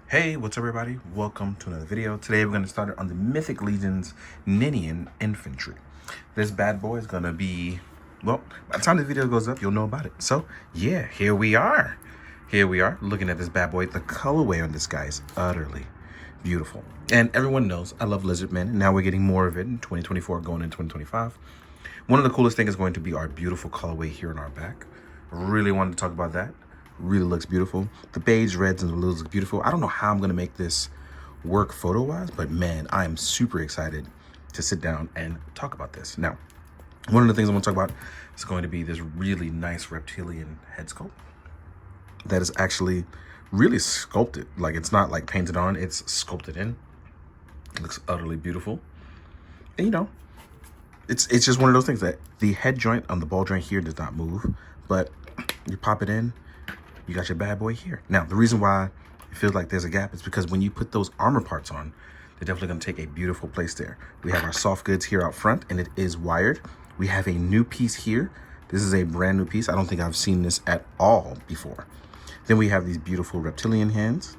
Hey, what's up everybody? Welcome to another video. Today we're going to start on the Mythic Legion's Ninian Infantry. This bad boy is going to be, well, by the time the video goes up, you'll know about it. So, yeah, here we are. Here we are, looking at this bad boy. The colorway on this guy is utterly beautiful. And everyone knows I love Lizardmen, and now we're getting more of it in 2024 going into 2025. One of the coolest things is going to be our beautiful colorway here on our back. Really wanted to talk about that. Really looks beautiful. The beige, reds, and the blues look beautiful. I don't know how I'm going to make this work photo-wise, but man, I am super excited to sit down and talk about this. Now, one of the things I'm going to talk about is going to be this really nice reptilian head sculpt that is actually really sculpted. Like, it's not like painted on, it's sculpted in. It looks utterly beautiful. And you know, it's just one of those things that the head joint on the ball joint here does not move, but you pop it in, you got your bad boy here. Now, the reason why it feels like there's a gap is because when you put those armor parts on, they're definitely going to take a beautiful place there. We have our soft goods here out front, and it is wired. We have a new piece here. This is a brand new piece. I don't think I've seen this at all before. Then we have these beautiful reptilian hands.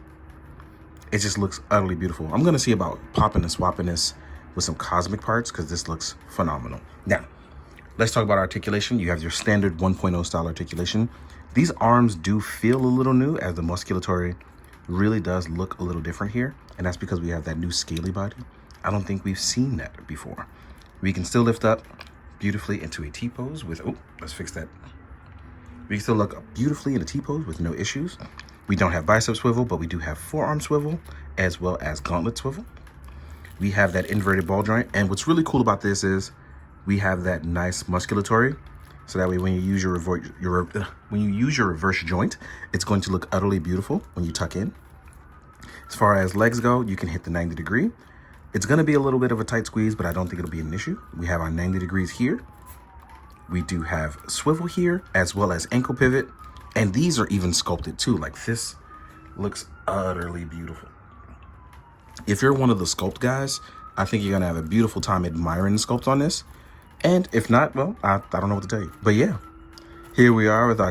It just looks utterly beautiful. I'm going to see about popping and swapping this with some cosmic parts because this looks phenomenal. Now, let's talk about articulation. You have your standard 1.0 style articulation. These arms do feel a little new, as the musculatory really does look a little different here. And that's because we have that new scaly body. I don't think we've seen that before. We can still lift up beautifully into a T-pose with, oh, let's fix that. We can still look up beautifully in a T-pose with no issues. We don't have bicep swivel, but we do have forearm swivel as well as gauntlet swivel. We have that inverted ball joint. And what's really cool about this is we have that nice musculatory. So that way, when you use your reverse joint, it's going to look utterly beautiful when you tuck in. As far as legs go, you can hit the 90 degree. It's going to be a little bit of a tight squeeze, but I don't think it'll be an issue. We have our 90 degrees here. We do have swivel here, as well as ankle pivot. And these are even sculpted too. Like, this looks utterly beautiful. If you're one of the sculpt guys, I think you're going to have a beautiful time admiring the sculpt on this. And if not, well, I don't know what to tell you. But yeah, here we are with our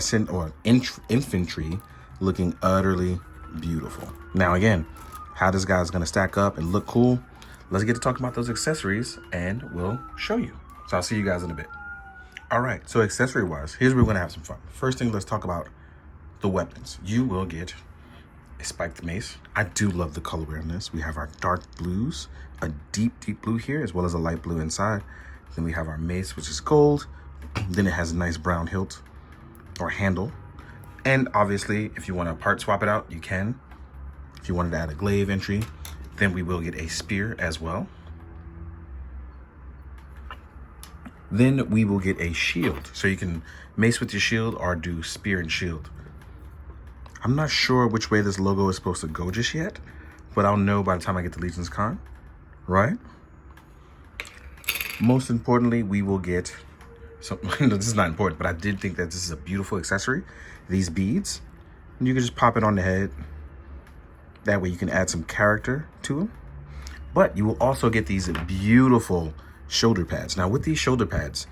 infantry looking utterly beautiful. Now, again, how this guy's going to stack up and look cool, let's get to talking about those accessories, and we'll show you. So I'll see you guys in a bit. All right, so accessory-wise, here's where we're going to have some fun. First thing, let's talk about the weapons. You will get a spiked mace. I do love the colorway on this. We have our dark blues, a deep, deep blue here, as well as a light blue inside. Then we have our mace, which is gold. Then it has a nice brown hilt or handle. And obviously, if you want to part swap it out, you can. If you wanted to add a glaive entry, then we will get a spear as well. Then we will get a shield. So you can mace with your shield or do spear and shield. I'm not sure which way this logo is supposed to go just yet, but I'll know by the time I get to Legion's Con, right? Most importantly, we will get something. This is not important, but I did think that this is a beautiful accessory. These beads, you can just pop it on the head. That way you can add some character to them. But you will also get these beautiful shoulder pads. Now, with these shoulder pads,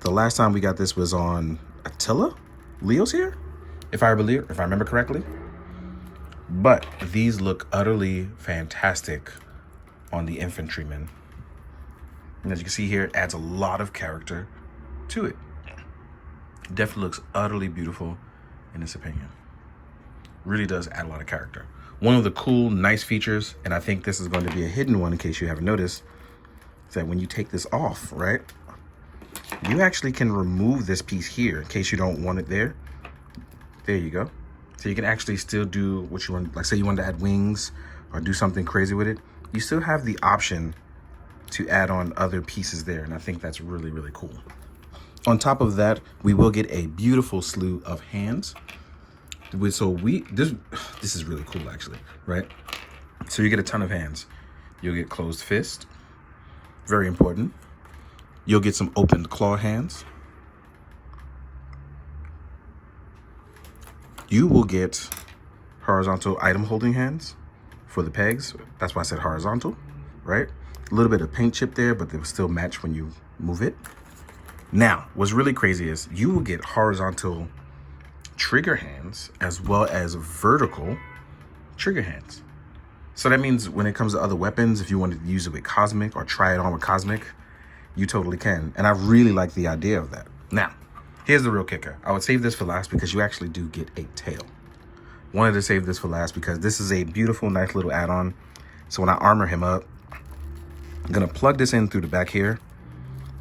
the last time we got this was on Attila, Leo's here, if I remember correctly. But these look utterly fantastic on the infantrymen. And as you can see here, it adds a lot of character to it. Definitely looks utterly beautiful in this opinion. Really does add a lot of character. One of the cool, nice features, and I think this is going to be a hidden one in case you haven't noticed, is that when you take this off, right, you actually can remove this piece here in case you don't want it there. There you go. So you can actually still do what you want. Like, say you wanted to add wings or do something crazy with it. You still have the option to add on other pieces there, and I think that's really, really cool. On top of that, we will get a beautiful slew of hands. So this is really cool, actually, right? So you get a ton of hands. You'll get closed fist, very important. You'll get some opened claw hands. You will get horizontal item holding hands for the pegs. That's why I said horizontal, right? A little bit of paint chip there, but they will still match when you move it. Now, what's really crazy is you will get horizontal trigger hands as well as vertical trigger hands. So that means when it comes to other weapons, if you wanted to use it with Cosmic or try it on with Cosmic, you totally can. And I really like the idea of that. Now, here's the real kicker. I would save this for last because you actually do get a tail. Wanted to save this for last because this is a beautiful, nice little add-on. So when I armor him up, I'm gonna plug this in through the back here.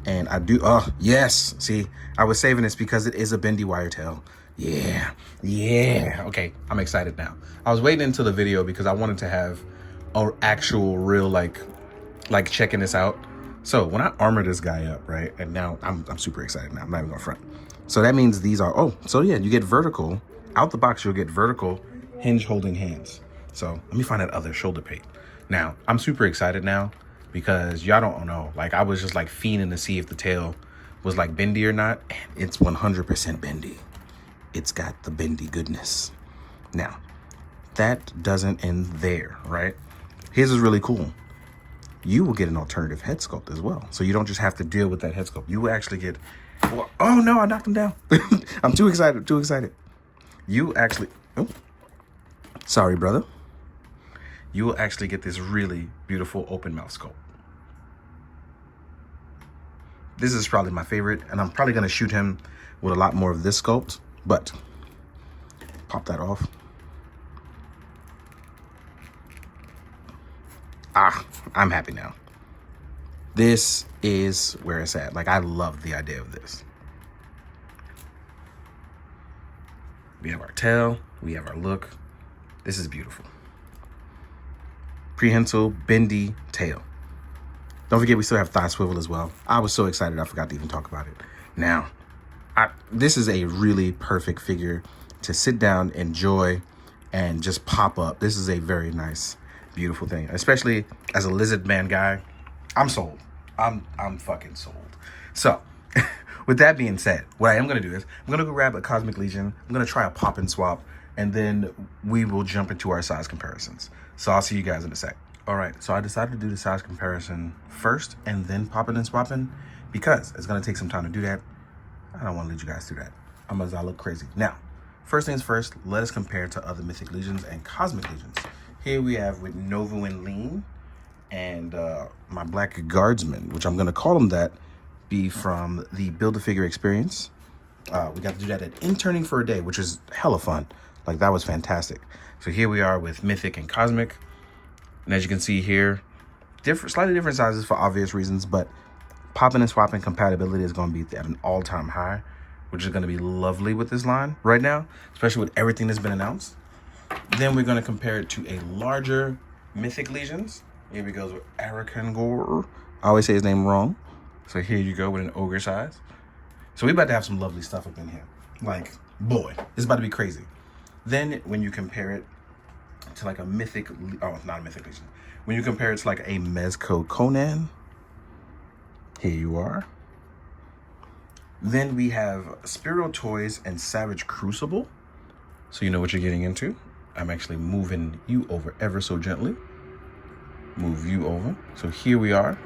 And I do, oh, yes. See, I was saving this because it is a bendy wire tail. Yeah, yeah. Okay, I'm excited now. I was waiting until the video because I wanted to have an actual real, like checking this out. So when I armor this guy up, right, and now I'm super excited now. I'm not even gonna front. So that means these are, oh, so yeah, you get vertical. Out the box, you'll get vertical hinge holding hands. So let me find that other shoulder pate. Now, I'm super excited now because y'all don't know. Like, I was just like fiending to see if the tail was like bendy or not. And it's 100% bendy. It's got the bendy goodness. Now, that doesn't end there, right? Here's what's really cool. You will get an alternative head sculpt as well. So you don't just have to deal with that head sculpt. You will actually get, oh no, I knocked him down. I'm too excited, too excited. You actually, oh, sorry, brother. You will actually get this really beautiful open mouth sculpt. This is probably my favorite, and I'm probably gonna shoot him with a lot more of this sculpt, but pop that off. Ah, I'm happy now. This is where it's at. Like, I love the idea of this. We have our tail, we have our look. This is beautiful. Prehensile, bendy tail. Don't forget, we still have thigh swivel as well. I was so excited, I forgot to even talk about it. Now, this is a really perfect figure to sit down, enjoy, and just pop up. This is a very nice, beautiful thing. Especially as a lizard man guy, I'm sold. I'm fucking sold. So, with that being said, what I am going to do is I'm going to go grab a Cosmic Legion. I'm going to try a pop and swap, and then we will jump into our size comparisons. So I'll see you guys in a sec. All right, so I decided to do the size comparison first and then popping and swapping because it's going to take some time to do that. I don't want to lead you guys through that. Otherwise, I look crazy. Now, first things first, let us compare to other Mythic Legions and Cosmic Legions. Here we have with Nova and Lean and my Black Guardsman, which I'm going to call them that, be from the Build-A-Figure experience. We got to do that at Interning for a Day, which is hella fun. Like, that was fantastic. So here we are with Mythic and Cosmic. And as you can see here, slightly different sizes for obvious reasons, but popping and swapping compatibility is going to be at an all-time high, which is going to be lovely with this line right now, especially with everything that's been announced. Then we're going to compare it to a larger Mythic Legions. Here we go with Articulation. I always say his name wrong. So here you go with an ogre size. So we're about to have some lovely stuff up in here. Like, boy, it's about to be crazy. Then when you compare it to like a Mythic, oh, not a Mythic Legion. When you compare it to like a Mezco Conan, here you are. Then we have Spiro Toys and Savage Crucible. So you know what you're getting into. I'm actually moving you over ever so gently. Move you over. So here we are.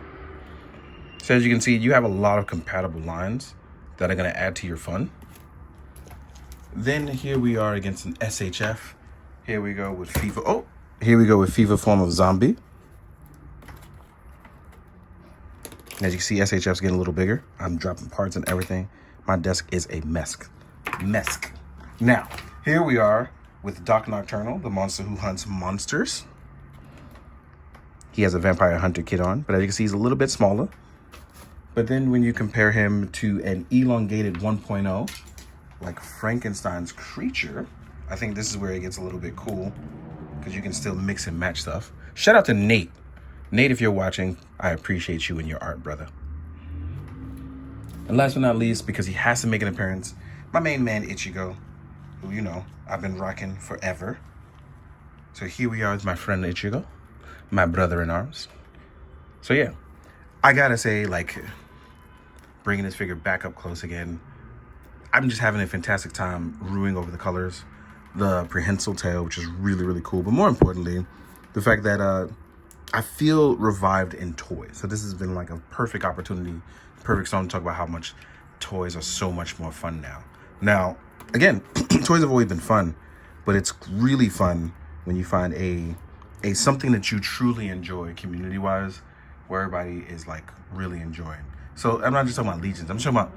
So as you can see, you have a lot of compatible lines that are going to add to your fun. Then here we are against an SHF. Here we go with FIFA. Oh, here we go with FIFA form of zombie. As you can see, SHF's getting a little bigger. I'm dropping parts and everything. My desk is a mess. Now, here we are with Doc Nocturnal, the monster who hunts monsters. He has a Vampire Hunter kit on, but as you can see, he's a little bit smaller. But then when you compare him to an elongated 1.0, like Frankenstein's creature, I think this is where it gets a little bit cool because you can still mix and match stuff. Shout out to Nate. Nate, if you're watching, I appreciate you and your art, brother. And last but not least, because he has to make an appearance, my main man, Ichigo, who, you know, I've been rocking forever. So here we are with my friend Ichigo, my brother in arms. So yeah, I gotta say, like, bringing this figure back up close again, I'm just having a fantastic time ruining over the colors. The prehensile tail, which is really, really cool. But more importantly, the fact that I feel revived in toys. So this has been like a perfect opportunity, perfect song to talk about how much toys are so much more fun now. Now, again, toys have always been fun, but it's really fun when you find a something that you truly enjoy community-wise, where everybody is like really enjoying. So I'm not just talking about Legions. I'm just talking about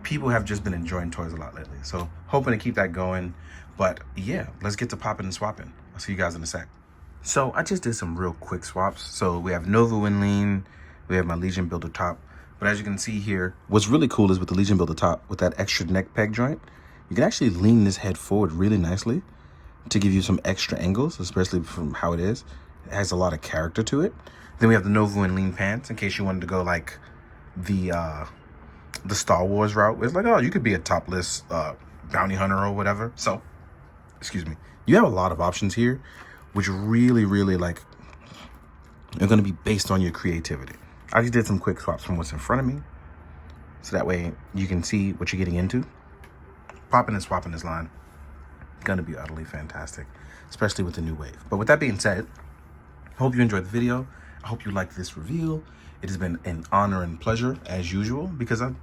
people have just been enjoying toys a lot lately. So hoping to keep that going. But yeah, let's get to popping and swapping. I'll see you guys in a sec. So I just did some real quick swaps. So we have Nova Winlean, we have my Legion Builder top. But as you can see here, what's really cool is with the Legion Builder top, with that extra neck peg joint, you can actually lean this head forward really nicely to give you some extra angles, especially from how it is. It has a lot of character to it. Then we have the Nova Winlean pants, in case you wanted to go like the Star Wars route. It's like, oh, you could be a topless bounty hunter or whatever. So, excuse me. You have a lot of options here, which really, really like, are going to be based on your creativity. I just did some quick swaps from what's in front of me, so that way you can see what you're getting into. Popping and swapping this line, going to be utterly fantastic, especially with the new wave. But with that being said, I hope you enjoyed the video. I hope you liked this reveal. It has been an honor and pleasure as usual, because I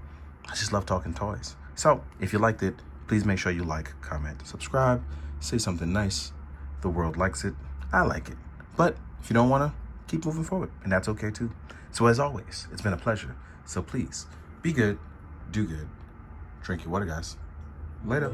just love talking toys. So if you liked it, please make sure you like, comment, subscribe, say something nice. The world likes it. I like it. But if you don't want to, keep moving forward, and that's okay too. So as always, it's been a pleasure. So please, be good, do good, drink your water, guys. Later.